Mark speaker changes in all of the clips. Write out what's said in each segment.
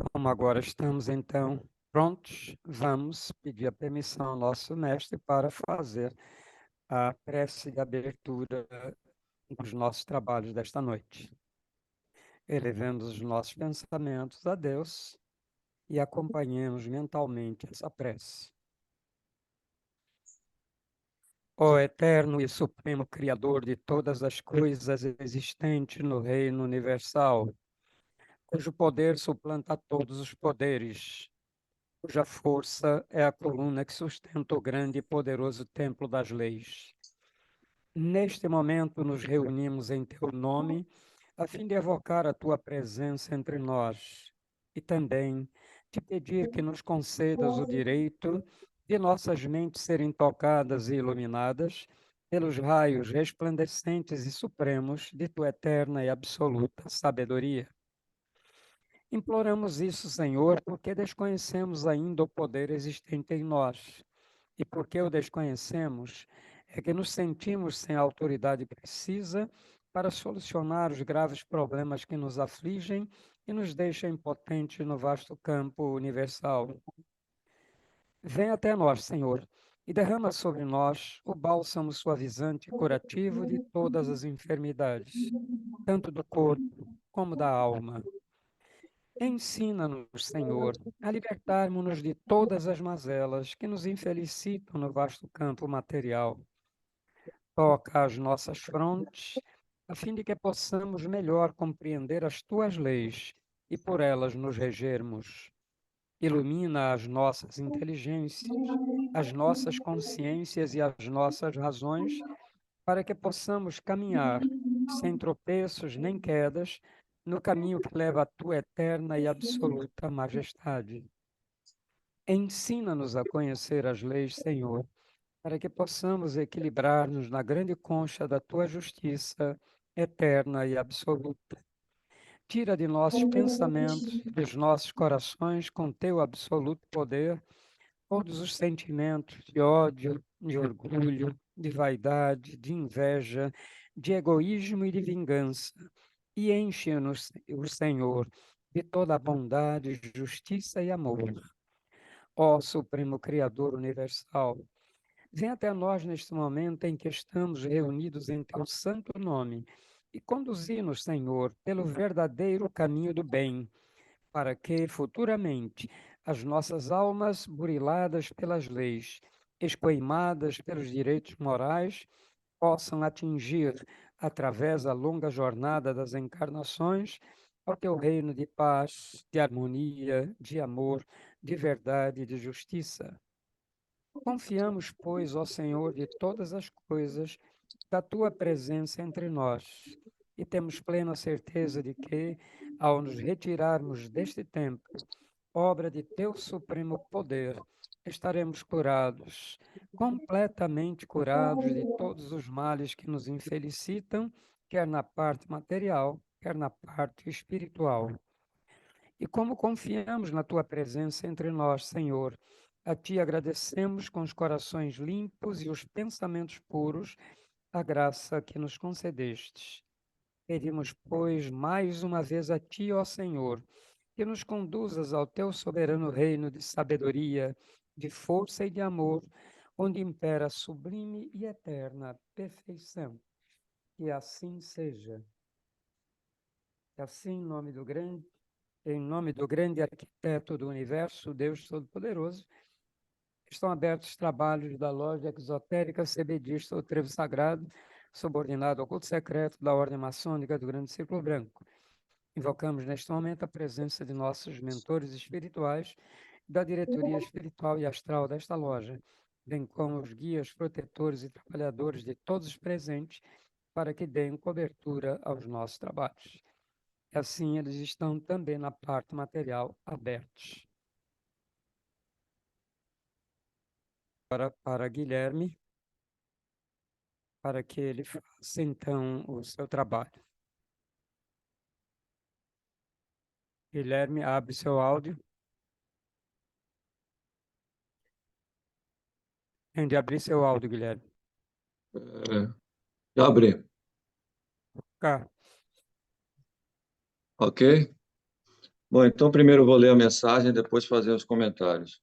Speaker 1: Como agora estamos, então, prontos, vamos pedir a permissão ao nosso mestre para fazer a prece de abertura dos nossos trabalhos desta noite. Elevemos os nossos pensamentos a Deus e acompanhemos mentalmente essa prece. Ó eterno e supremo Criador de todas as coisas existentes no reino universal, cujo poder suplanta todos os poderes, cuja força é a coluna que sustenta o grande e poderoso templo das leis. Neste momento nos reunimos em teu nome, a fim de evocar a tua presença entre nós e também te pedir que nos concedas o direito de nossas mentes serem tocadas e iluminadas pelos raios resplandecentes e supremos de tua eterna e absoluta sabedoria. Imploramos isso, Senhor, porque desconhecemos ainda o poder existente em nós. E porque o desconhecemos, é que nos sentimos sem a autoridade precisa para solucionar os graves problemas que nos afligem e nos deixam impotentes no vasto campo universal. Vem até nós, Senhor, e derrama sobre nós o bálsamo suavizante e curativo de todas as enfermidades, tanto do corpo como da alma. Ensina-nos, Senhor, a libertarmos-nos de todas as mazelas que nos infelicitam no vasto campo material. Toca as nossas frontes, a fim de que possamos melhor compreender as tuas leis e por elas nos regermos. Ilumina as nossas inteligências, as nossas consciências e as nossas razões, para que possamos caminhar sem tropeços nem quedas no caminho que leva à tua eterna e absoluta majestade. Ensina-nos a conhecer as leis, Senhor, para que possamos equilibrar-nos na grande concha da tua justiça eterna e absoluta. Tira de nossos pensamentos, dos nossos corações, com teu absoluto poder, todos os sentimentos de ódio, de orgulho, de vaidade, de inveja, de egoísmo e de vingança, e enche-nos, o Senhor, de toda a bondade, justiça e amor. Ó Supremo Criador Universal, vem até nós neste momento em que estamos reunidos em teu santo nome e conduzi-nos, Senhor, pelo verdadeiro caminho do bem, para que futuramente as nossas almas, buriladas pelas leis, escoimadas pelos direitos morais, possam atingir, através da longa jornada das encarnações, ao teu reino de paz, de harmonia, de amor, de verdade e de justiça. Confiamos, pois, ó Senhor de todas as coisas, da tua presença entre nós, e temos plena certeza de que, ao nos retirarmos deste tempo, obra de teu supremo poder, estaremos curados, completamente curados de todos os males que nos infelicitam, quer na parte material, quer na parte espiritual. E como confiamos na tua presença entre nós, Senhor, a ti agradecemos com os corações limpos e os pensamentos puros a graça que nos concedestes. Pedimos, pois, mais uma vez a ti, ó Senhor, que nos conduzas ao teu soberano reino de sabedoria, de força e de amor, onde impera a sublime e eterna perfeição. Que assim seja. Que assim, em nome do grande arquiteto do universo, Deus Todo-Poderoso, estão abertos os trabalhos da loja exotérica CBDista, o Trevo Sagrado, subordinado ao culto secreto da Ordem Maçônica do Grande Círculo Branco. Invocamos neste momento a presença de nossos mentores espirituais, da diretoria espiritual e astral desta loja, bem como os guias, protetores e trabalhadores de todos os presentes, para que deem cobertura aos nossos trabalhos. E assim eles estão também na parte material abertos. Agora para Guilherme, para que ele faça então o seu trabalho. Guilherme, abre seu áudio. Tem de abrir seu áudio, Guilherme.
Speaker 2: Já abri.
Speaker 1: Cá.
Speaker 2: Ok. Bom, então primeiro eu vou ler a mensagem, depois fazer os comentários.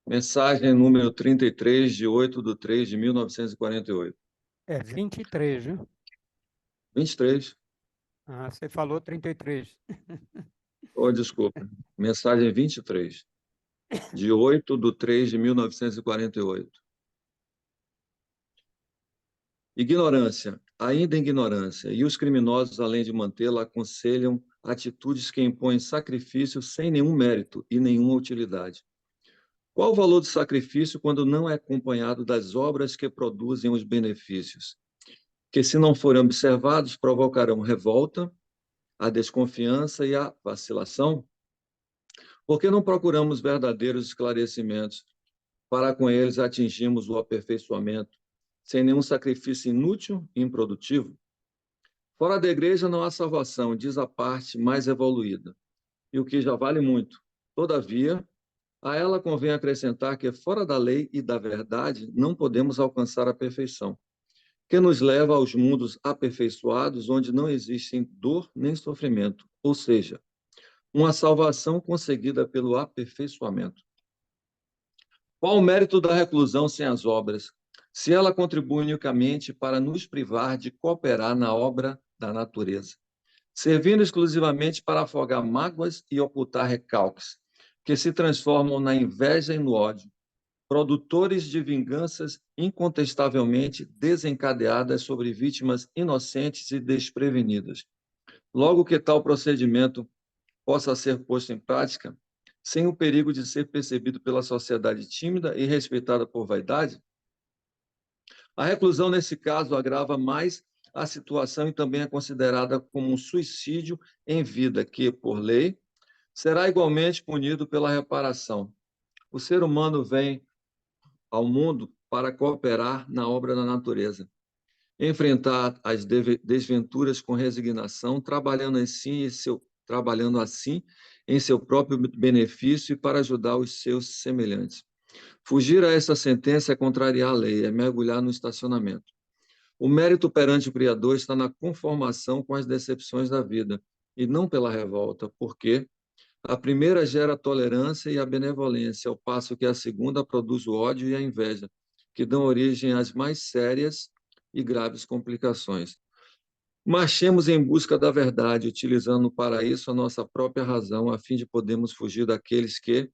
Speaker 2: Mensagem número 33, de 8/3 de 1948.
Speaker 1: É 23, viu?
Speaker 2: 23.
Speaker 1: Ah, você falou 33.
Speaker 2: Oh, desculpa. Mensagem 23, de 8/3 de 1948. Ignorância, ainda ignorância, e os criminosos, além de mantê-la, aconselham atitudes que impõem sacrifício sem nenhum mérito e nenhuma utilidade. Qual o valor do sacrifício quando não é acompanhado das obras que produzem os benefícios? Que, se não forem observados, provocarão revolta, a desconfiança e a vacilação? Por que não procuramos verdadeiros esclarecimentos para com eles atingirmos o aperfeiçoamento, sem nenhum sacrifício inútil e improdutivo? Fora da igreja não há salvação, diz a parte mais evoluída, e o que já vale muito. Todavia, a ela convém acrescentar que fora da lei e da verdade não podemos alcançar a perfeição, que nos leva aos mundos aperfeiçoados, onde não existem dor nem sofrimento, ou seja, uma salvação conseguida pelo aperfeiçoamento. Qual o mérito da reclusão sem as obras, se ela contribui unicamente para nos privar de cooperar na obra da natureza, servindo exclusivamente para afogar mágoas e ocultar recalques, que se transformam na inveja e no ódio, produtores de vinganças incontestavelmente desencadeadas sobre vítimas inocentes e desprevenidas. Logo que tal procedimento possa ser posto em prática, sem o perigo de ser percebido pela sociedade tímida e respeitada por vaidade, a reclusão, nesse caso, agrava mais a situação e também é considerada como um suicídio em vida, que, por lei, será igualmente punido pela reparação. O ser humano vem ao mundo para cooperar na obra da natureza, enfrentar as desventuras com resignação, trabalhando assim em seu próprio benefício e para ajudar os seus semelhantes. Fugir a essa sentença é contrariar a lei, é mergulhar no estacionamento. O mérito perante o Criador está na conformação com as decepções da vida, e não pela revolta, porque a primeira gera a tolerância e a benevolência, ao passo que a segunda produz o ódio e a inveja, que dão origem às mais sérias e graves complicações. Marchemos em busca da verdade, utilizando para isso a nossa própria razão, a fim de podermos fugir daqueles que,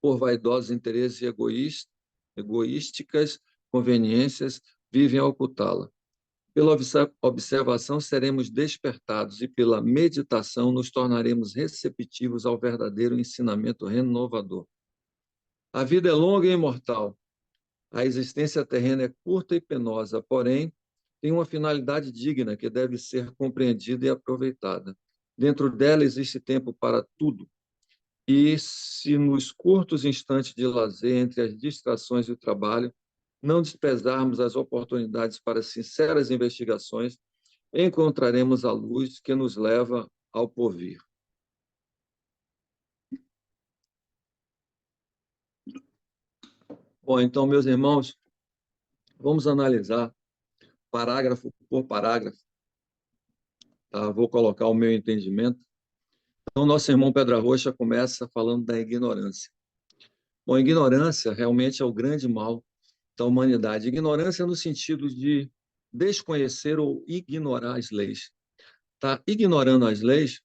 Speaker 2: por vaidosos interesses egoísticas conveniências, vivem a ocultá-la. Pela observação seremos despertados e pela meditação nos tornaremos receptivos ao verdadeiro ensinamento renovador. A vida é longa e imortal. A existência terrena é curta e penosa, porém, tem uma finalidade digna que deve ser compreendida e aproveitada. Dentro dela existe tempo para tudo. E se nos curtos instantes de lazer entre as distrações e o trabalho, não desprezarmos as oportunidades para sinceras investigações, encontraremos a luz que nos leva ao porvir. Bom, então, meus irmãos, vamos analisar parágrafo por parágrafo. Tá? Vou colocar o meu entendimento. Então, nosso irmão Pedra Roxa começa falando da ignorância. Bom, a ignorância realmente é o grande mal da humanidade. Ignorância no sentido de desconhecer ou ignorar as leis. Tá? Ignorando as leis,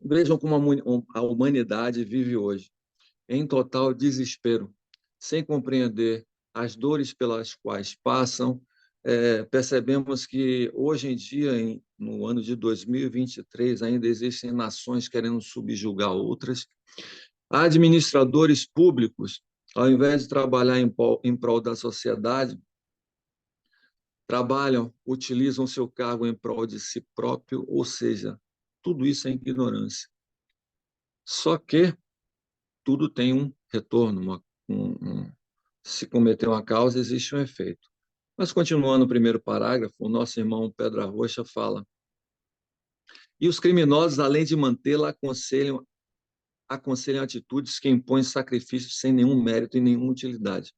Speaker 2: vejam como a humanidade vive hoje, em total desespero, sem compreender as dores pelas quais passam. Percebemos que hoje em dia, no ano de 2023, ainda existem nações querendo subjugar outras. Administradores públicos, ao invés de trabalhar em prol da sociedade, trabalham, utilizam seu cargo em prol de si próprio, ou seja, tudo isso é ignorância. Só que tudo tem um retorno, se cometer uma causa, existe um efeito. Mas continuando o primeiro parágrafo, o nosso irmão Pedra Roxa fala: e os criminosos, além de mantê-la, aconselham atitudes que impõem sacrifícios sem nenhum mérito e nenhuma utilidade.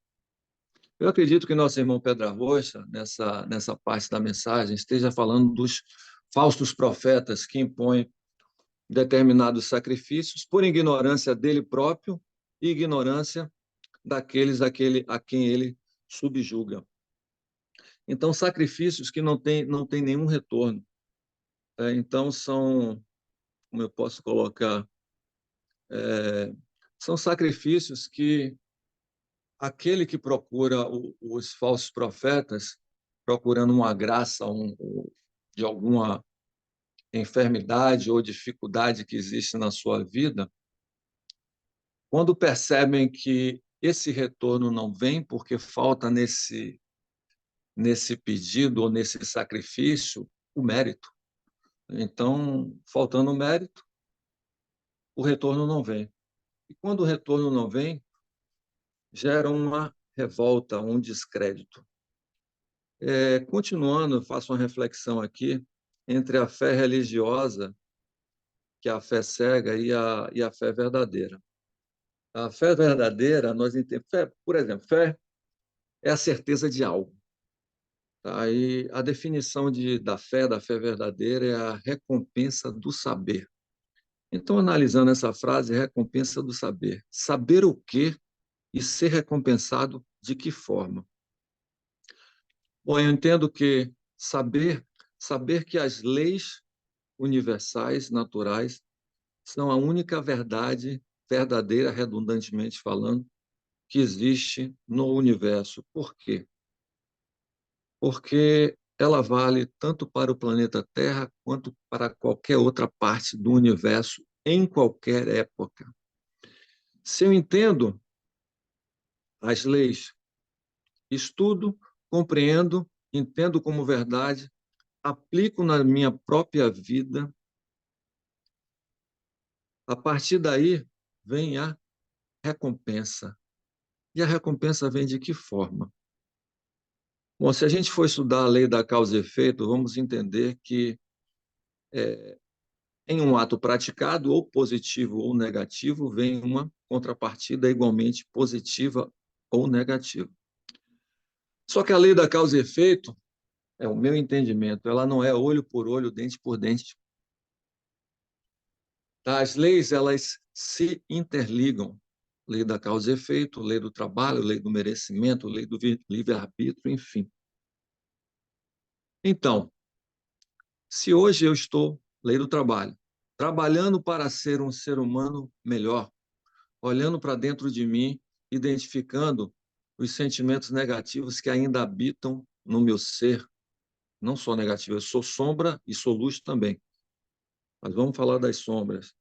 Speaker 2: Eu acredito que nosso irmão Pedra Roxa, nessa parte da mensagem, esteja falando dos falsos profetas que impõem determinados sacrifícios por ignorância dele próprio e ignorância daqueles a quem ele subjuga. Então, sacrifícios que não tem nenhum retorno. Então, como eu posso colocar, são sacrifícios que aquele que procura os falsos profetas, procurando uma graça de alguma enfermidade ou dificuldade que existe na sua vida, quando percebem que esse retorno não vem porque falta nesse pedido ou nesse sacrifício o mérito. Então, faltando o mérito, o retorno não vem. E quando o retorno não vem, gera uma revolta, um descrédito. Continuando, eu faço uma reflexão aqui entre a fé religiosa, que é a fé cega, e a fé verdadeira. A fé verdadeira, nós entendemos, por exemplo, fé é a certeza de algo. Tá? E a definição da fé verdadeira é a recompensa do saber. Então, analisando essa frase, recompensa do saber. Saber o quê e ser recompensado de que forma? Bom, eu entendo que saber que as leis universais, naturais, são a única verdade verdadeira, redundantemente falando, que existe no universo. Por quê? Porque ela vale tanto para o planeta Terra quanto para qualquer outra parte do universo, em qualquer época. Se eu entendo as leis, estudo, compreendo, entendo como verdade, aplico na minha própria vida, a partir daí vem a recompensa. E a recompensa vem de que forma? Bom, se a gente for estudar a lei da causa e efeito, vamos entender que em um ato praticado, ou positivo ou negativo, vem uma contrapartida igualmente positiva ou negativa. Só que a lei da causa e efeito, é o meu entendimento, ela não é olho por olho, dente por dente. As leis, elas se interligam. Lei da causa e efeito, lei do trabalho, lei do merecimento, lei do livre-arbítrio, enfim. Então, se hoje eu estou, lei do trabalho, trabalhando para ser um ser humano melhor, olhando para dentro de mim, identificando os sentimentos negativos que ainda habitam no meu ser, não só negativo, eu sou sombra e sou luz também. Mas vamos falar das sombras.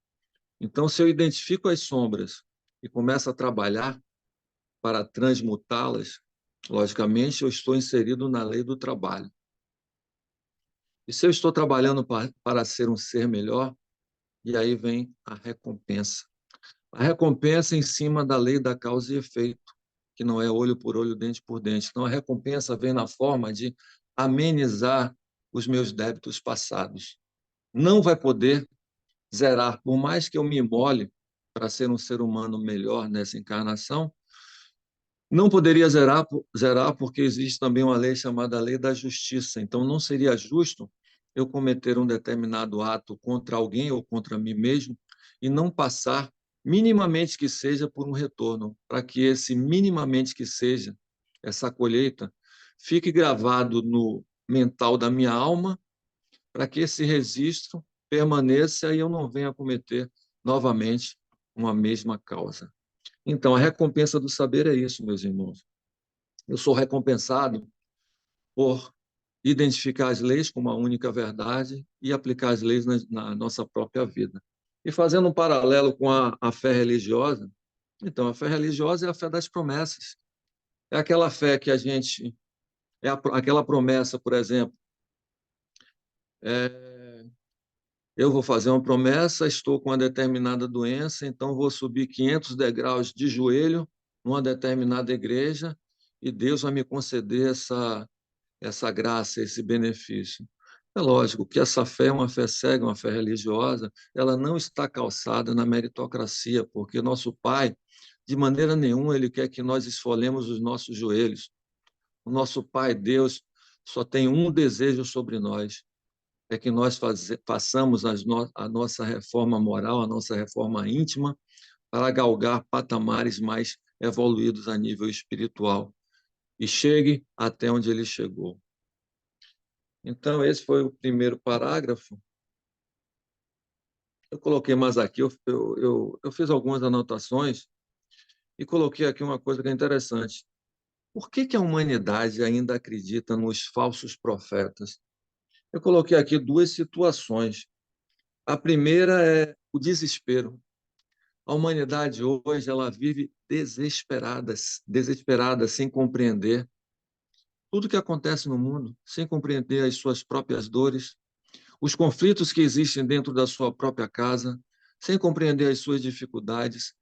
Speaker 2: Então, se eu identifico as sombras e começo a trabalhar para transmutá-las, logicamente eu estou inserido na lei do trabalho. E se eu estou trabalhando para ser um ser melhor, e aí vem a recompensa. A recompensa em cima da lei da causa e efeito, que não é olho por olho, dente por dente. Então, a recompensa vem na forma de amenizar os meus débitos passados. Não vai poder zerar, por mais que eu me imole para ser um ser humano melhor nessa encarnação, não poderia zerar porque existe também uma lei chamada lei da justiça. Então, não seria justo eu cometer um determinado ato contra alguém ou contra mim mesmo e não passar, minimamente que seja, por um retorno, para que esse minimamente que seja, essa colheita, fique gravado no mental da minha alma, para que esse registro permaneça e eu não venha cometer novamente uma mesma causa. Então, a recompensa do saber é isso, meus irmãos. Eu sou recompensado por identificar as leis como a única verdade e aplicar as leis na nossa própria vida. E fazendo um paralelo com a fé religiosa, então, a fé religiosa é a fé das promessas. É aquela fé que a gente. Aquela promessa, por exemplo, eu vou fazer uma promessa, estou com uma determinada doença, então vou subir 500 degraus de joelho numa determinada igreja e Deus vai me conceder essa graça, esse benefício. É lógico que essa fé é uma fé cega, uma fé religiosa, ela não está calçada na meritocracia, porque nosso Pai, de maneira nenhuma, ele quer que nós esfolemos os nossos joelhos. O nosso Pai, Deus, só tem um desejo sobre nós, é que nós façamos a nossa reforma moral, a nossa reforma íntima, para galgar patamares mais evoluídos a nível espiritual e chegue até onde ele chegou. Então, esse foi o primeiro parágrafo. Eu coloquei mais aqui, eu fiz algumas anotações e coloquei aqui uma coisa que é interessante. Por que a humanidade ainda acredita nos falsos profetas? Eu coloquei aqui duas situações. A primeira é o desespero. A humanidade hoje ela vive desesperada, sem compreender tudo que acontece no mundo, sem compreender as suas próprias dores, os conflitos que existem dentro da sua própria casa, sem compreender as suas dificuldades,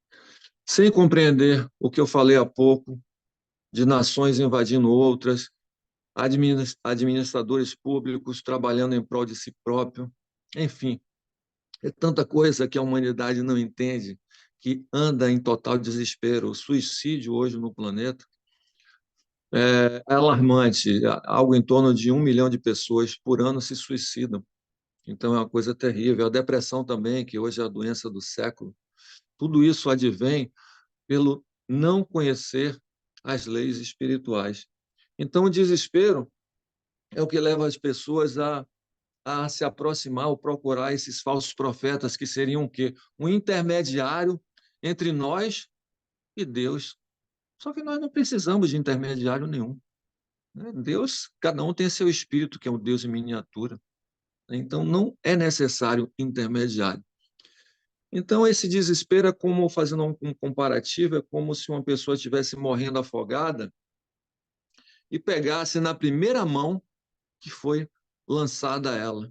Speaker 2: sem compreender o que eu falei há pouco, de nações invadindo outras, administradores públicos trabalhando em prol de si próprio. Enfim, é tanta coisa que a humanidade não entende, que anda em total desespero. O suicídio hoje no planeta é alarmante. Algo em torno de 1 milhão de pessoas por ano se suicidam. Então, é uma coisa terrível. A depressão também, que hoje é a doença do século. Tudo isso advém pelo não conhecer as leis espirituais. Então, o desespero é o que leva as pessoas a se aproximar ou procurar esses falsos profetas, que seriam o quê? Um intermediário entre nós e Deus. Só que nós não precisamos de intermediário nenhum, né? Deus, cada um tem seu espírito, que é um Deus em miniatura. Então, não é necessário intermediário. Então, esse desespero é como, fazendo um comparativo, é como se uma pessoa estivesse morrendo afogada e pegasse na primeira mão que foi lançada a ela.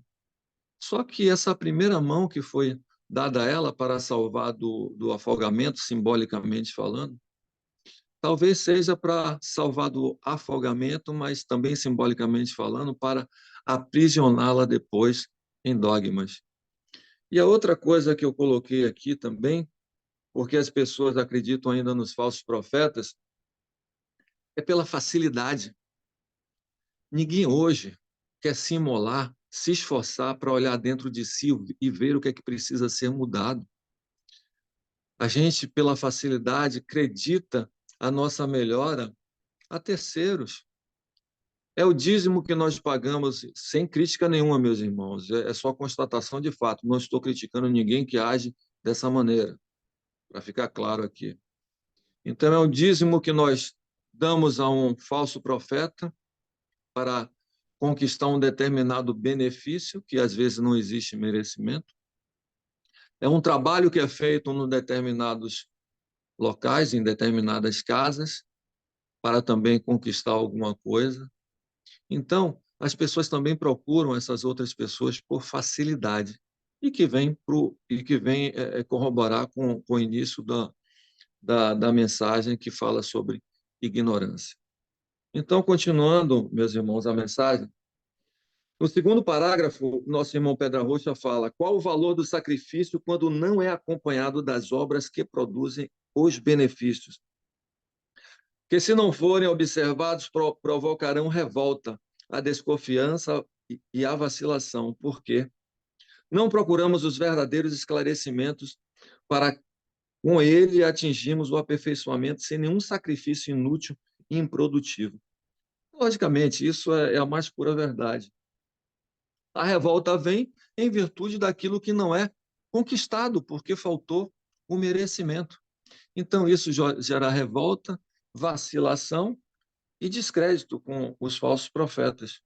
Speaker 2: Só que essa primeira mão que foi dada a ela para salvar do afogamento, simbolicamente falando, talvez seja para salvar do afogamento, mas também simbolicamente falando, para aprisioná-la depois em dogmas. E a outra coisa que eu coloquei aqui também, porque as pessoas acreditam ainda nos falsos profetas, é pela facilidade. Ninguém hoje quer se imolar, se esforçar para olhar dentro de si e ver o que é que precisa ser mudado. A gente, pela facilidade, acredita a nossa melhora a terceiros. É o dízimo que nós pagamos, sem crítica nenhuma, meus irmãos. É só constatação de fato. Não estou criticando ninguém que age dessa maneira, para ficar claro aqui. Então, é o dízimo que nós damos a um falso profeta para conquistar um determinado benefício, que às vezes não existe merecimento. É um trabalho que é feito em determinados locais, em determinadas casas, para também conquistar alguma coisa. Então, as pessoas também procuram essas outras pessoas por facilidade e que vem corroborar com o início da mensagem que fala sobre ignorância. Então, continuando, meus irmãos, a mensagem, no segundo parágrafo, nosso irmão Pedra Roxa fala: qual o valor do sacrifício quando não é acompanhado das obras que produzem os benefícios? Que, se não forem observados, provocarão revolta, a desconfiança e a vacilação. Por quê? Não procuramos os verdadeiros esclarecimentos para, com ele, atingirmos o aperfeiçoamento sem nenhum sacrifício inútil e improdutivo. Logicamente, isso é a mais pura verdade. A revolta vem em virtude daquilo que não é conquistado, porque faltou o merecimento. Então, isso gera revolta, vacilação e descrédito com os falsos profetas.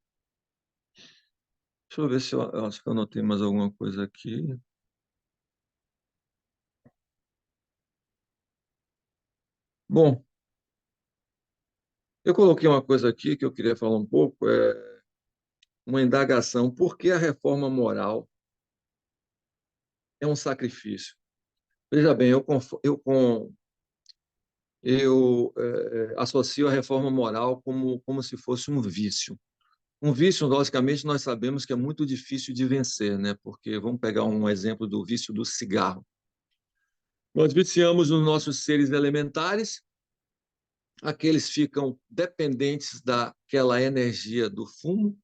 Speaker 2: Deixa eu ver se eu acho que eu anotei mais alguma coisa aqui. Bom, eu coloquei uma coisa aqui que eu queria falar um pouco, é uma indagação. Por que a reforma moral é um sacrifício? Veja bem, eu associo a reforma moral como se fosse um vício. Um vício, logicamente, nós sabemos que é muito difícil de vencer, né? Porque vamos pegar um exemplo do vício do cigarro. Nós viciamos nos nossos seres elementares, aqueles ficam dependentes daquela energia do fumo,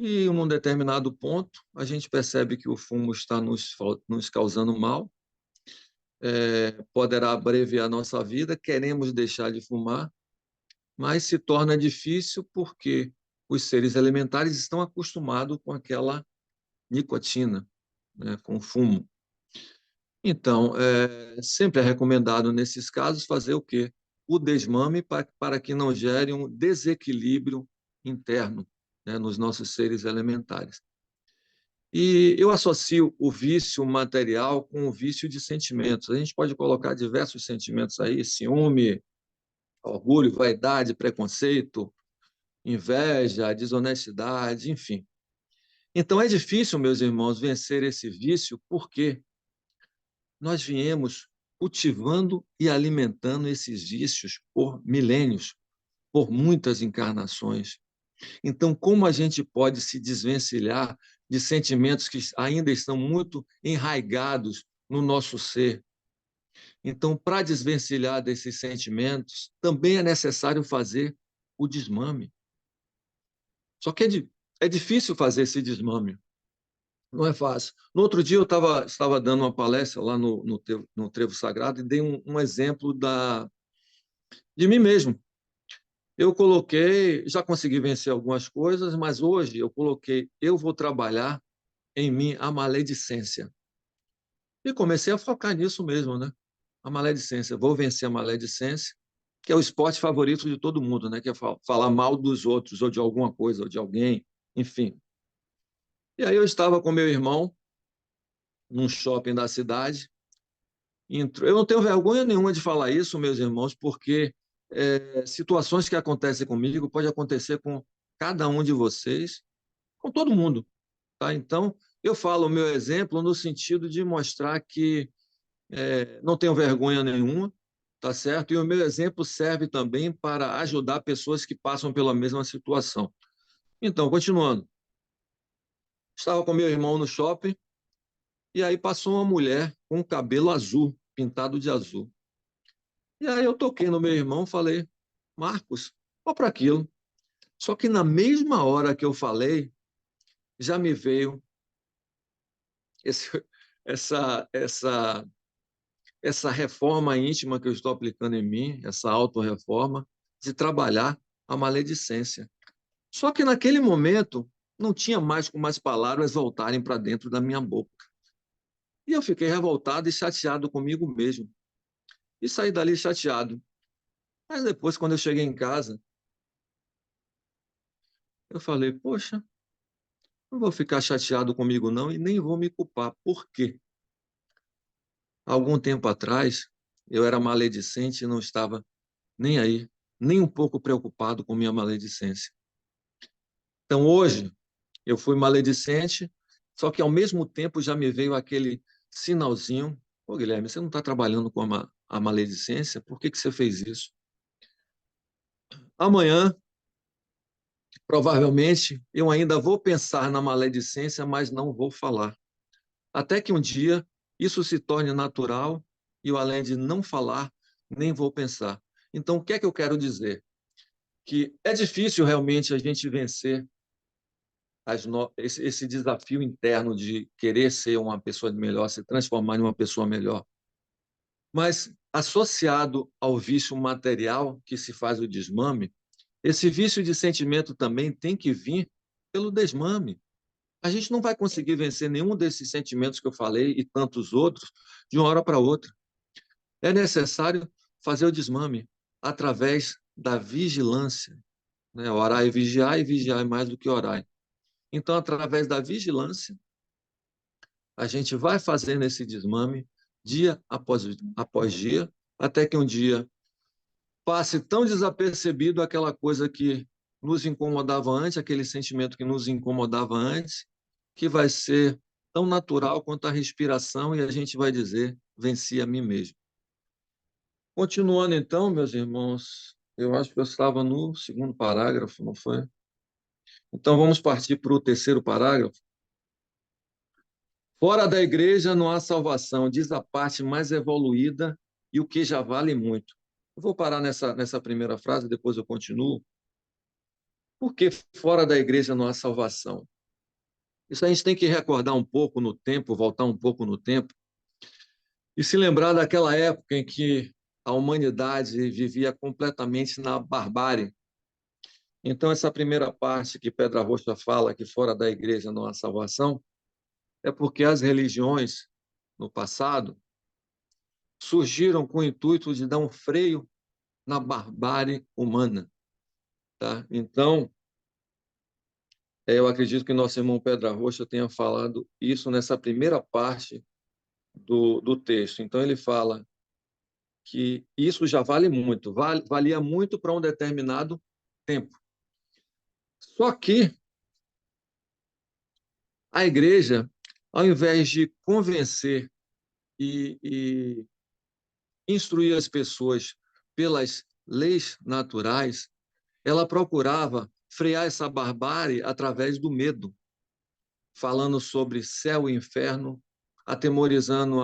Speaker 2: E, num determinado ponto, a gente percebe que o fumo está nos causando mal, poderá abreviar a nossa vida, queremos deixar de fumar, mas se torna difícil porque os seres elementares estão acostumados com aquela nicotina, né, com o fumo. Então, sempre é recomendado, nesses casos, fazer o quê? O desmame para que não gere um desequilíbrio interno, né, nos nossos seres elementares. E eu associo o vício material com o vício de sentimentos. A gente pode colocar diversos sentimentos aí: ciúme, orgulho, vaidade, preconceito, inveja, desonestidade, enfim. Então é difícil, meus irmãos, vencer esse vício porque nós viemos cultivando e alimentando esses vícios por milênios, por muitas encarnações. Então, como a gente pode se desvencilhar de sentimentos que ainda estão muito enraigados no nosso ser? Então, para desvencilhar desses sentimentos, também é necessário fazer o desmame. Só que é difícil fazer esse desmame, não é fácil. No outro dia, eu estava dando uma palestra lá no Trevo Sagrado e dei um exemplo de mim mesmo. Eu coloquei, já consegui vencer algumas coisas, mas hoje eu coloquei, eu vou trabalhar em mim a maledicência. E comecei a focar nisso mesmo, né? A maledicência. Vou vencer a maledicência, que é o esporte favorito de todo mundo, né? Que é falar mal dos outros, ou de alguma coisa, ou de alguém, enfim. E aí eu estava com meu irmão num shopping da cidade. Eu não tenho vergonha nenhuma de falar isso, meus irmãos, porque situações que acontecem comigo pode acontecer com cada um de vocês, com todo mundo, tá? Então, eu falo o meu exemplo no sentido de mostrar que não tenho vergonha nenhuma, tá certo? E o meu exemplo serve também para ajudar pessoas que passam pela mesma situação. Então, continuando, estava com meu irmão no shopping e aí passou uma mulher com cabelo azul, pintado de azul. E aí eu toquei no meu irmão, falei, Marcos, olha para aquilo. Só que na mesma hora que eu falei, já me veio esse, essa, essa, essa reforma íntima que eu estou aplicando em mim, essa autorreforma, de trabalhar a maledicência. Só que naquele momento, não tinha mais como as palavras voltarem para dentro da minha boca. E eu fiquei revoltado e chateado comigo mesmo. E saí dali chateado. Mas depois, quando eu cheguei em casa, eu falei, poxa, não vou ficar chateado comigo não e nem vou me culpar. Por quê? Algum tempo atrás, eu era maledicente e não estava nem aí, nem um pouco preocupado com minha maledicência. Então, hoje, eu fui maledicente, só que ao mesmo tempo já me veio aquele sinalzinho: ô Guilherme, você não está trabalhando com a maledicência? Por que você fez isso? Amanhã, provavelmente, eu ainda vou pensar na maledicência, mas não vou falar. Até que um dia isso se torne natural e eu, além de não falar, nem vou pensar. Então, o que é que eu quero dizer? Que é difícil realmente a gente vencer esse desafio interno de querer ser uma pessoa melhor, se transformar em uma pessoa melhor. Mas, associado ao vício material que se faz o desmame, esse vício de sentimento também tem que vir pelo desmame. A gente não vai conseguir vencer nenhum desses sentimentos que eu falei e tantos outros de uma hora para outra. É necessário fazer o desmame através da vigilância, né? Orar e vigiar é mais do que orar. Então, através da vigilância, a gente vai fazendo esse desmame dia após dia, até que um dia passe tão desapercebido aquela coisa que nos incomodava antes, aquele sentimento que nos incomodava antes, que vai ser tão natural quanto a respiração e a gente vai dizer, venci a mim mesmo. Continuando então, meus irmãos, eu acho que eu estava no segundo parágrafo, não foi? Então vamos partir para o terceiro parágrafo. Fora da igreja não há salvação, diz a parte mais evoluída e o que já vale muito. Eu vou parar nessa primeira frase, depois eu continuo. Por que fora da igreja não há salvação? Isso a gente tem que recordar um pouco no tempo, voltar um pouco no tempo, e se lembrar daquela época em que a humanidade vivia completamente na barbárie. Então, essa primeira parte que Pedra Roxa fala, que fora da igreja não há salvação, é porque as religiões, no passado, surgiram com o intuito de dar um freio na barbárie humana. Tá? Então, eu acredito que nosso irmão Pedra Roxa tenha falado isso nessa primeira parte do texto. Então, ele fala que isso já vale muito, valia muito para um determinado tempo. Só que a igreja, ao invés de convencer e instruir as pessoas pelas leis naturais, ela procurava frear essa barbárie através do medo, falando sobre céu e inferno, atemorizando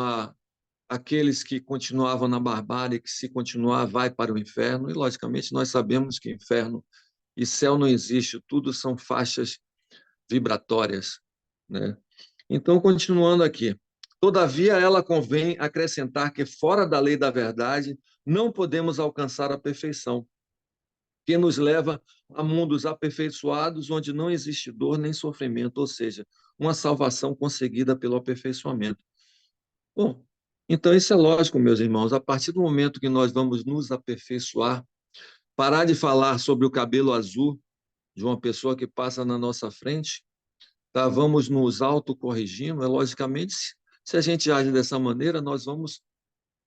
Speaker 2: aqueles que continuavam na barbárie, que se continuar vai para o inferno. E, logicamente, nós sabemos que inferno e céu não existe, tudo são faixas vibratórias, né? Então, continuando aqui. Todavia, ela convém acrescentar que, fora da lei da verdade, não podemos alcançar a perfeição, que nos leva a mundos aperfeiçoados, onde não existe dor nem sofrimento, ou seja, uma salvação conseguida pelo aperfeiçoamento. Bom, então isso é lógico, meus irmãos, a partir do momento que nós vamos nos aperfeiçoar, parar de falar sobre o cabelo azul de uma pessoa que passa na nossa frente, tá? Vamos nos autocorrigindo, logicamente, se a gente age dessa maneira, nós vamos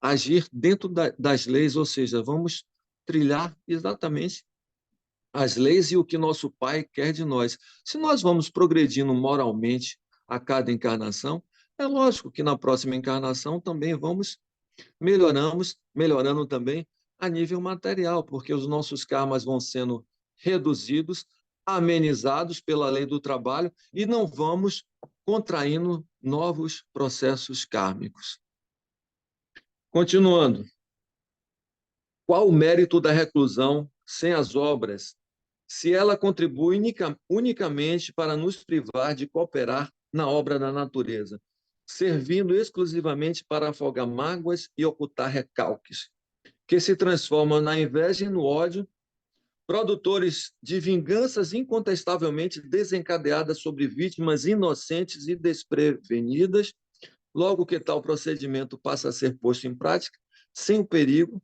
Speaker 2: agir dentro das leis, ou seja, vamos trilhar exatamente as leis e o que nosso Pai quer de nós. Se nós vamos progredindo moralmente a cada encarnação, é lógico que na próxima encarnação também vamos melhorando também a nível material, porque os nossos karmas vão sendo reduzidos, amenizados pela lei do trabalho e não vamos contraindo novos processos kármicos. Continuando, qual o mérito da reclusão sem as obras, se ela contribui unicamente para nos privar de cooperar na obra da natureza, servindo exclusivamente para afogar mágoas e ocultar recalques, que se transformam na inveja e no ódio, produtores de vinganças incontestavelmente desencadeadas sobre vítimas inocentes e desprevenidas, logo que tal procedimento passa a ser posto em prática, sem o perigo,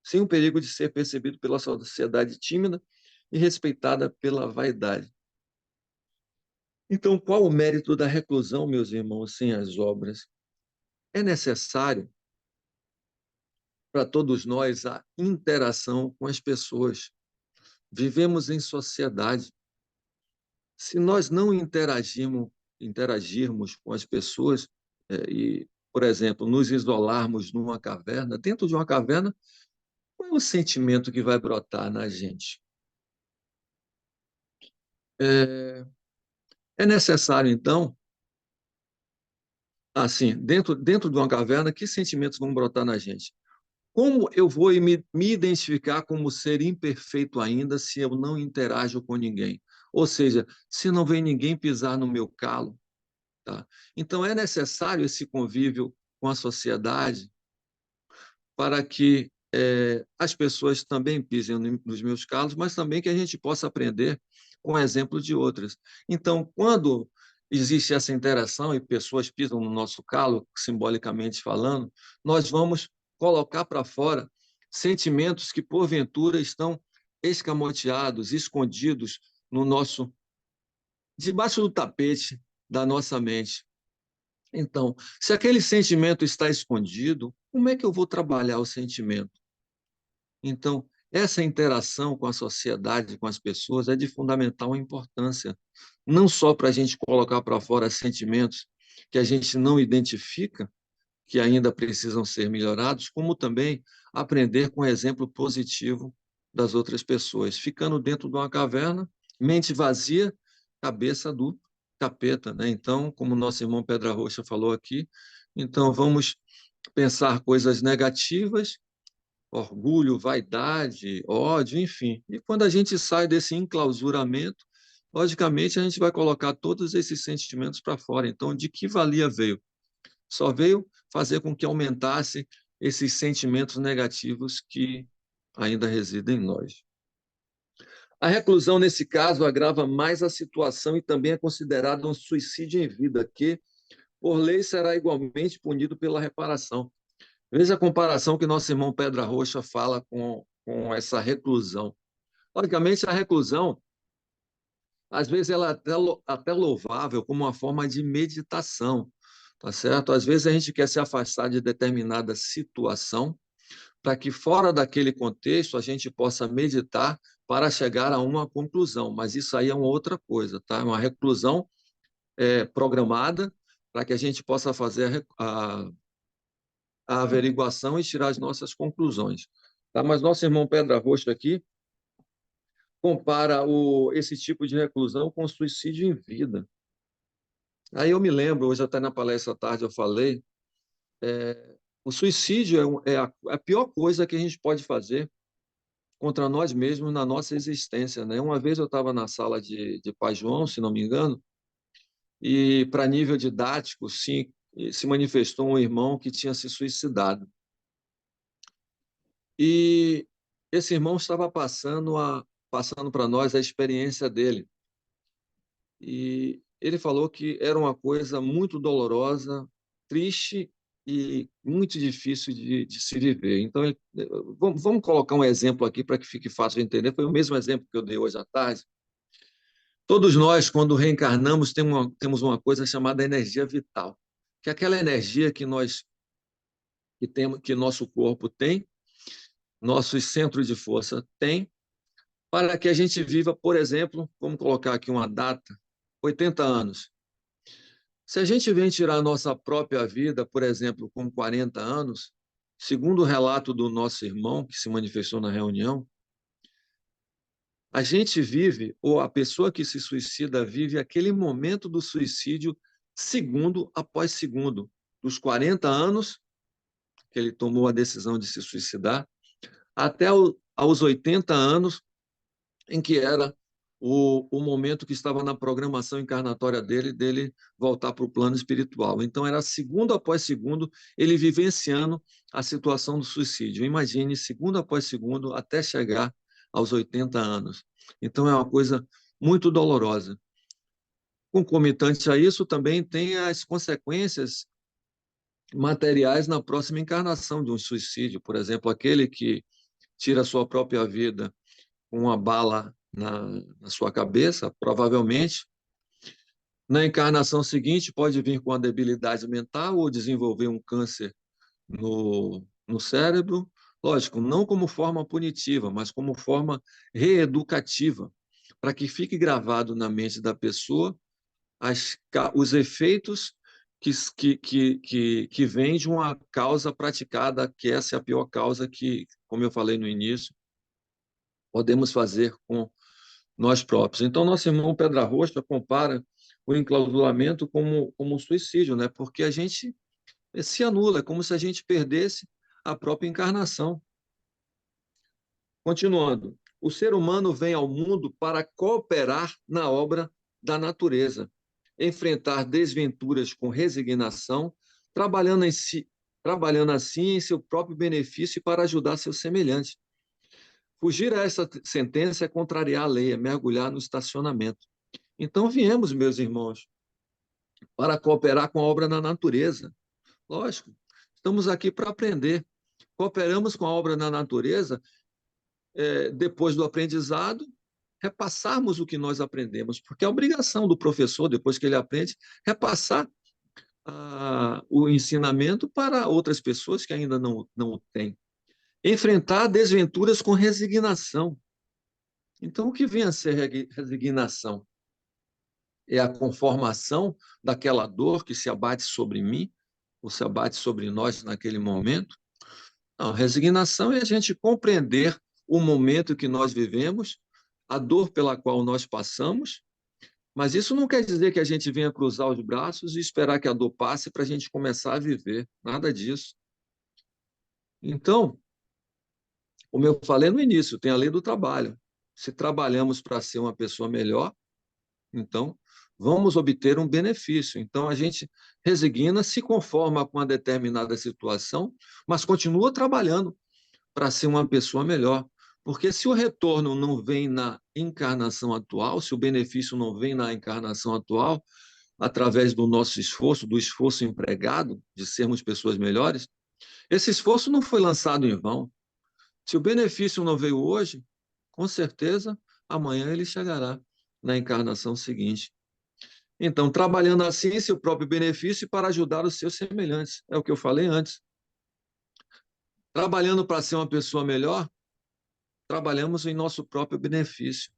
Speaker 2: sem o perigo de ser percebido pela sociedade tímida e respeitada pela vaidade. Então, qual o mérito da reclusão, meus irmãos, sem as obras? É necessário para todos nós a interação com as pessoas. Vivemos em sociedade. Se nós não interagirmos com as pessoas e, por exemplo, nos isolarmos numa caverna, dentro de uma caverna, qual é o sentimento que vai brotar na gente? É necessário, então, assim, dentro de uma caverna, que sentimentos vão brotar na gente? Como eu vou me identificar como ser imperfeito ainda se eu não interajo com ninguém? Ou seja, se não vem ninguém pisar no meu calo, tá? Então, é necessário esse convívio com a sociedade para que as pessoas também pisem nos meus calos, mas também que a gente possa aprender com o exemplo de outras. Então, quando existe essa interação e pessoas pisam no nosso calo, simbolicamente falando, nós vamos colocar para fora sentimentos que, porventura, estão escamoteados, escondidos no nosso, debaixo do tapete da nossa mente. Então, se aquele sentimento está escondido, como é que eu vou trabalhar o sentimento? Então, essa interação com a sociedade, com as pessoas, é de fundamental importância, não só para a gente colocar para fora sentimentos que a gente não identifica, que ainda precisam ser melhorados, como também aprender com o exemplo positivo das outras pessoas, ficando dentro de uma caverna, mente vazia, cabeça do capeta, né? Então, como nosso irmão Pedra Roxa falou aqui, então vamos pensar coisas negativas orgulho, vaidade, ódio, enfim. E quando a gente sai desse enclausuramento, logicamente a gente vai colocar todos esses sentimentos para fora. Então, de que valia veio? Só veio fazer com que aumentasse esses sentimentos negativos que ainda residem em nós. A reclusão, nesse caso, agrava mais a situação e também é considerado um suicídio em vida, que, por lei, será igualmente punido pela reparação. Veja a comparação que nosso irmão Pedra Roxa fala com essa reclusão. Logicamente, a reclusão, às vezes, ela é até louvável como uma forma de meditação, tá certo? Às vezes a gente quer se afastar de determinada situação para que, fora daquele contexto, a gente possa meditar para chegar a uma conclusão. Mas isso aí é uma outra coisa, tá? Uma reclusão programada para que a gente possa fazer a averiguação e tirar as nossas conclusões. Tá? Mas nosso irmão Pedra Roxa aqui compara esse tipo de reclusão com suicídio em vida. Aí eu me lembro, hoje até na palestra à tarde eu falei, o suicídio é a pior coisa que a gente pode fazer contra nós mesmos na nossa existência. Né? Uma vez eu estava na sala de Pai João, se não me engano, e para nível didático, sim, se manifestou um irmão que tinha se suicidado. E esse irmão estava passando para nós a experiência dele. E ele falou que era uma coisa muito dolorosa, triste e muito difícil de se viver. Então, vamos colocar um exemplo aqui para que fique fácil de entender. Foi o mesmo exemplo que eu dei hoje à tarde. Todos nós, quando reencarnamos, temos uma coisa chamada energia vital, que é aquela energia que nosso corpo tem, nossos centros de força têm, para que a gente viva, por exemplo, vamos colocar aqui uma data, 80 anos. Se a gente vem tirar a nossa própria vida, por exemplo, com 40 anos, segundo o relato do nosso irmão, que se manifestou na reunião, a gente vive, ou a pessoa que se suicida vive aquele momento do suicídio segundo após segundo, dos 40 anos que ele tomou a decisão de se suicidar, até aos 80 anos, em que era o momento que estava na programação encarnatória dele voltar para o plano espiritual. Então, era segundo após segundo, ele vivenciando a situação do suicídio. Imagine, segundo após segundo, até chegar aos 80 anos. Então, é uma coisa muito dolorosa. Concomitante a isso, também tem as consequências materiais na próxima encarnação de um suicídio. Por exemplo, aquele que tira a sua própria vida com uma bala na sua cabeça, provavelmente, na encarnação seguinte pode vir com uma debilidade mental ou desenvolver um câncer no cérebro. Lógico, não como forma punitiva, mas como forma reeducativa, para que fique gravado na mente da pessoa os efeitos que vêm de uma causa praticada, que essa é a pior causa que, como eu falei no início, podemos fazer com nós próprios. Então, nosso irmão Pedra Roxa compara o enclausulamento como um suicídio, né? Porque a gente se anula, é como se a gente perdesse a própria encarnação. Continuando, o ser humano vem ao mundo para cooperar na obra da natureza, enfrentar desventuras com resignação, trabalhando assim em seu próprio benefício e para ajudar seus semelhantes. Fugir a essa sentença é contrariar a lei, é mergulhar no estacionamento. Então, viemos, meus irmãos, para cooperar com a obra da natureza. Lógico, estamos aqui para aprender. Cooperamos com a obra da natureza, depois do aprendizado, repassarmos o que nós aprendemos, porque a obrigação do professor, depois que ele aprende, é passar o ensinamento para outras pessoas que ainda não o têm. Enfrentar desventuras com resignação. Então, o que vem a ser resignação? É a conformação daquela dor que se abate sobre mim, ou se abate sobre nós naquele momento. Não, resignação é a gente compreender o momento que nós vivemos, a dor pela qual nós passamos, mas isso não quer dizer que a gente venha cruzar os braços e esperar que a dor passe para a gente começar a viver. Nada disso. Então, Como eu falei no início, tem a lei do trabalho. Se trabalhamos para ser uma pessoa melhor, então vamos obter um benefício. Então a gente resigna, se conforma com uma determinada situação, mas continua trabalhando para ser uma pessoa melhor. Porque se o retorno não vem na encarnação atual, se o benefício não vem na encarnação atual, através do nosso esforço, do esforço empregado de sermos pessoas melhores, esse esforço não foi lançado em vão. Se o benefício não veio hoje, com certeza amanhã ele chegará na encarnação seguinte. Então, trabalhando assim, seu próprio benefício para ajudar os seus semelhantes. É o que eu falei antes. Trabalhando para ser uma pessoa melhor, trabalhamos em nosso próprio benefício.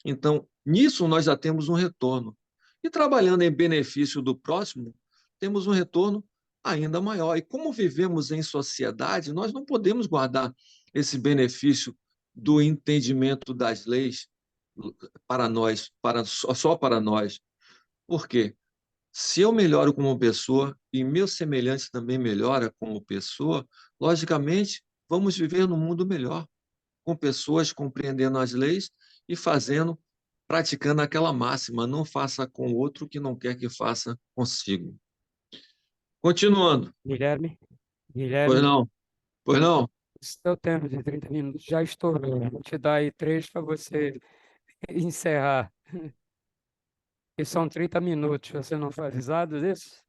Speaker 2: Então, nisso nós já temos um retorno. E trabalhando em benefício do próximo, temos um retorno ainda maior. E como vivemos em sociedade, nós não podemos guardar esse benefício do entendimento das leis para nós, só para nós. Por quê? Se eu melhoro como pessoa e meu semelhante também melhora como pessoa, logicamente vamos viver num mundo melhor, com pessoas compreendendo as leis e fazendo, praticando aquela máxima: não faça com o outro o que não quer que faça consigo. Continuando.
Speaker 1: Guilherme,
Speaker 2: Pois
Speaker 1: Guilherme,
Speaker 2: não, pois não.
Speaker 1: seu tempo de 30 minutos já estourou. Vou te dar aí três para você encerrar. E são 30 minutos. Você não foi avisado disso?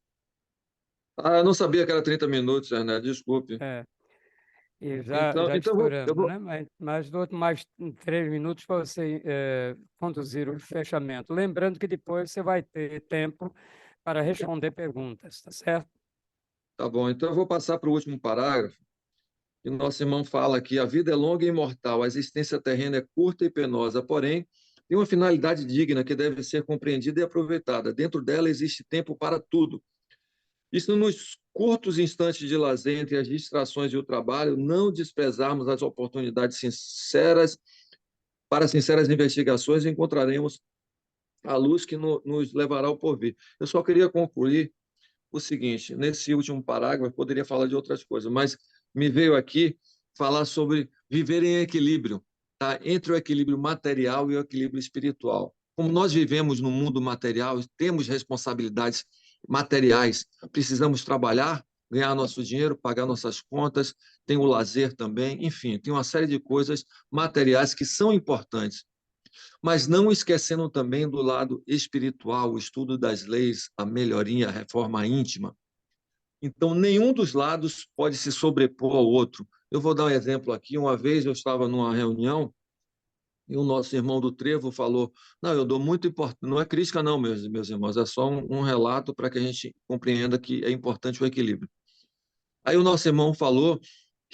Speaker 2: Ah, eu não sabia que era 30 minutos, Ernesto, desculpe.
Speaker 1: É. E já,
Speaker 2: Então,
Speaker 1: já
Speaker 2: então eu
Speaker 1: estouramos,
Speaker 2: vou.
Speaker 1: né? Mas dou mais 3 minutos para você conduzir o fechamento. Lembrando que depois você vai ter tempo para responder perguntas, tá certo?
Speaker 2: Tá bom, então eu vou passar para o último parágrafo. E o nosso irmão fala aqui: a vida é longa e imortal, a existência terrena é curta e penosa, porém, tem uma finalidade digna que deve ser compreendida e aproveitada. Dentro dela existe tempo para tudo. Isso nos curtos instantes de lazer entre as distrações e o trabalho, não desprezarmos as oportunidades sinceras para sinceras investigações, encontraremos a luz que nos levará ao porvir. Eu só queria concluir o seguinte: nesse último parágrafo, eu poderia falar de outras coisas, mas me veio aqui falar sobre viver em equilíbrio, tá? Entre o equilíbrio material e o equilíbrio espiritual. Como nós vivemos no mundo material, temos responsabilidades materiais, precisamos trabalhar, ganhar nosso dinheiro, pagar nossas contas, tem o lazer também, enfim, tem uma série de coisas materiais que são importantes, mas não esquecendo também do lado espiritual, o estudo das leis, a melhoria, a reforma íntima. Então, nenhum dos lados pode se sobrepor ao outro. Eu vou dar um exemplo aqui. Uma vez eu estava numa reunião e o nosso irmão do Trevo falou: não, eu dou muito importância. Não é crítica, não, meus irmãos, é só um relato para que a gente compreenda que é importante o equilíbrio. Aí o nosso irmão falou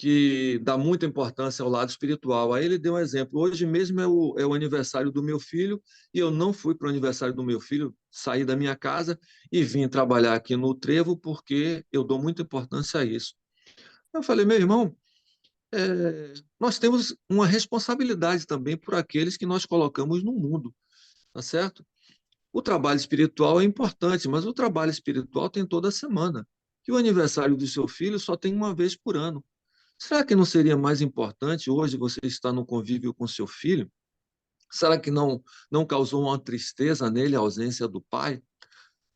Speaker 2: que dá muita importância ao lado espiritual. Aí ele deu um exemplo. Hoje mesmo é o aniversário do meu filho e eu não fui para o aniversário do meu filho, saí da minha casa e vim trabalhar aqui no Trevo porque eu dou muita importância a isso. Eu falei, meu irmão, nós temos uma responsabilidade também por aqueles que nós colocamos no mundo, tá certo? O trabalho espiritual é importante, mas o trabalho espiritual tem toda semana. E o aniversário do seu filho só tem uma vez por ano. Será que não seria mais importante hoje você estar no convívio com seu filho? Será que não causou uma tristeza nele a ausência do pai?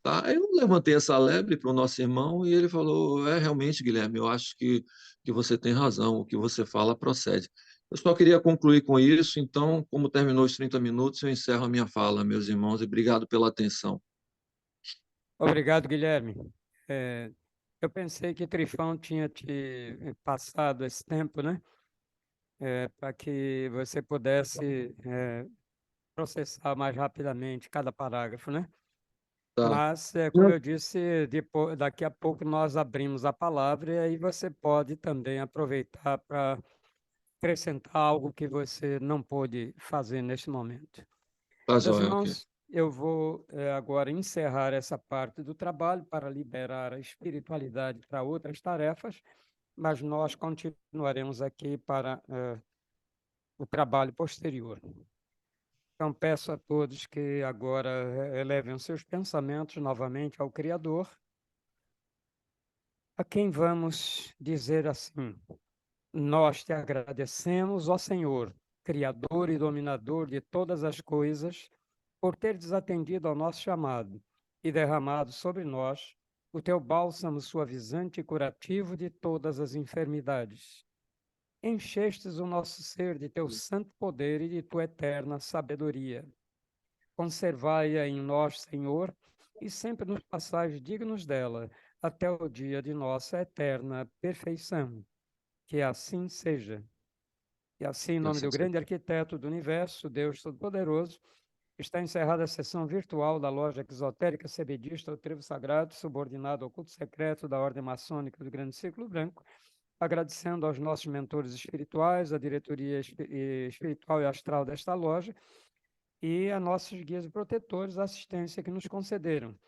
Speaker 2: Tá? Eu levantei essa lebre para o nosso irmão e ele falou: é realmente, Guilherme, eu acho que você tem razão, o que você fala procede. Eu só queria concluir com isso, então, como terminou os 30 minutos, eu encerro a minha fala, meus irmãos, e obrigado pela atenção.
Speaker 1: Obrigado, Guilherme. É, eu pensei que Trifão tinha te passado esse tempo, né? Para que você pudesse processar mais rapidamente cada parágrafo, né?
Speaker 2: Tá.
Speaker 1: Mas, como eu disse, depois, daqui a pouco nós abrimos a palavra e aí você pode também aproveitar para acrescentar algo que você não pôde fazer neste momento.
Speaker 2: Tá
Speaker 1: Meus
Speaker 2: joia, ok.
Speaker 1: irmãos, eu vou agora encerrar essa parte do trabalho para liberar a espiritualidade para outras tarefas, mas nós continuaremos aqui para o trabalho posterior. Então, peço a todos que agora elevem os seus pensamentos novamente ao Criador, a quem vamos dizer assim: Nós te agradecemos, ó Senhor, Criador e dominador de todas as coisas, por ter desatendido ao nosso chamado e derramado sobre nós o teu bálsamo suavizante e curativo de todas as enfermidades. Enchestes o nosso ser de teu santo poder e de tua eterna sabedoria. Conservai-a em nós, Senhor, e sempre nos passais dignos dela, até o dia de nossa eterna perfeição. Que assim seja. E assim, em
Speaker 2: E
Speaker 1: nome
Speaker 2: assim
Speaker 1: do
Speaker 2: seja.
Speaker 1: grande arquiteto do universo, Deus Todo-Poderoso, está encerrada a sessão virtual da loja exotérica sebedista, o Trevo Sagrado, subordinado ao culto secreto da Ordem Maçônica do Grande Círculo Branco, agradecendo aos nossos mentores espirituais, a diretoria espiritual e astral desta loja, e a nossos guias e protetores a assistência que nos concederam.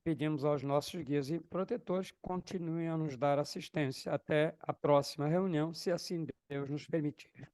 Speaker 1: Pedimos aos nossos guias e protetores que continuem a nos dar assistência até a próxima reunião, se assim Deus nos permitir.